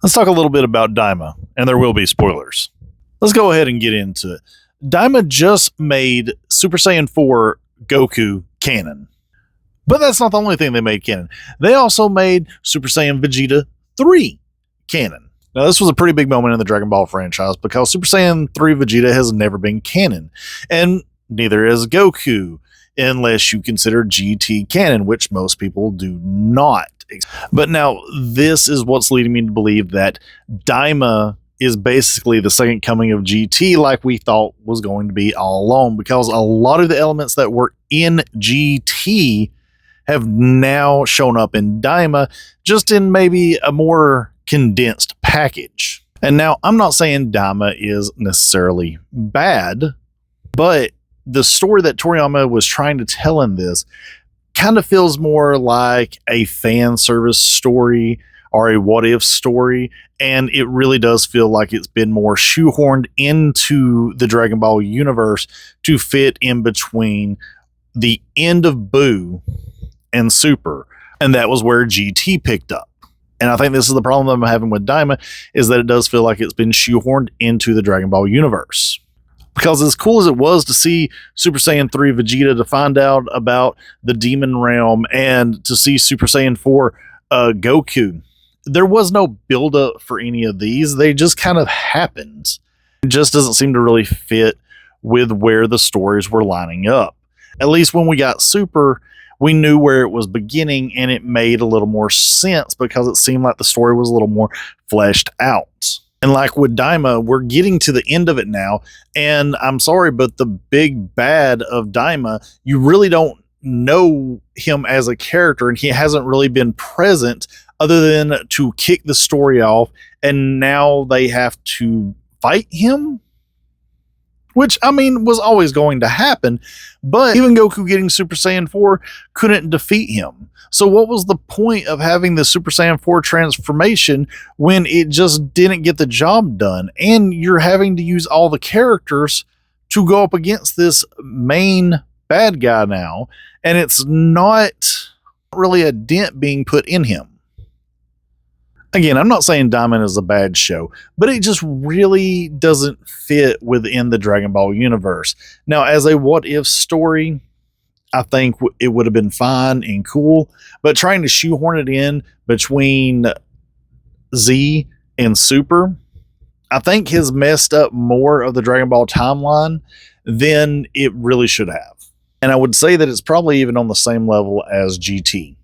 Let's talk a little bit about Daima, and there will be spoilers. Let's go ahead and get into it. Daima just made Super Saiyan 4 Goku canon. But that's not the only thing they made canon. They also made Super Saiyan Vegeta 3 canon. Now, this was a pretty big moment in the Dragon Ball franchise because Super Saiyan 3 Vegeta has never been canon, and neither is Goku, unless you consider GT canon, which most people do not. But now, this is what's leading me to believe that Daima is basically the second coming of GT, like we thought was going to be all along, because a lot of the elements that were in GT have now shown up in Daima, just in maybe a more condensed package. And now, I'm not saying Daima is necessarily bad, but the story that Toriyama was trying to tell in this kind of feels more like a fan service story or a what if story, and it really does feel like it's been more shoehorned into the Dragon Ball universe to fit in between the end of Boo and Super, and that was where GT picked up. And I think this is the problem that I'm having with Daima, is that it does feel like it's been shoehorned into the Dragon Ball universe. Because as cool as it was to see Super Saiyan 3 Vegeta, to find out about the Demon Realm, and to see Super Saiyan 4 Goku, there was no build-up for any of these. They just kind of happened. It just doesn't seem to really fit with where the stories were lining up. At least when we got Super, we knew where it was beginning, and it made a little more sense because it seemed like the story was a little more fleshed out. And like with Daima, we're getting to the end of it now, and I'm sorry, but the big bad of Daima, you really don't know him as a character, and he hasn't really been present other than to kick the story off, and now they have to fight him? Which, I mean, was always going to happen, but even Goku getting Super Saiyan 4 couldn't defeat him. So what was the point of having the Super Saiyan 4 transformation when it just didn't get the job done? And you're having to use all the characters to go up against this main bad guy now, and it's not really a dent being put in him. Again, I'm not saying Diamond is a bad show, but it just really doesn't fit within the Dragon Ball universe. Now, as a what-if story, I think it would have been fine and cool, but trying to shoehorn it in between Z and Super, I think has messed up more of the Dragon Ball timeline than it really should have. And I would say that it's probably even on the same level as GT.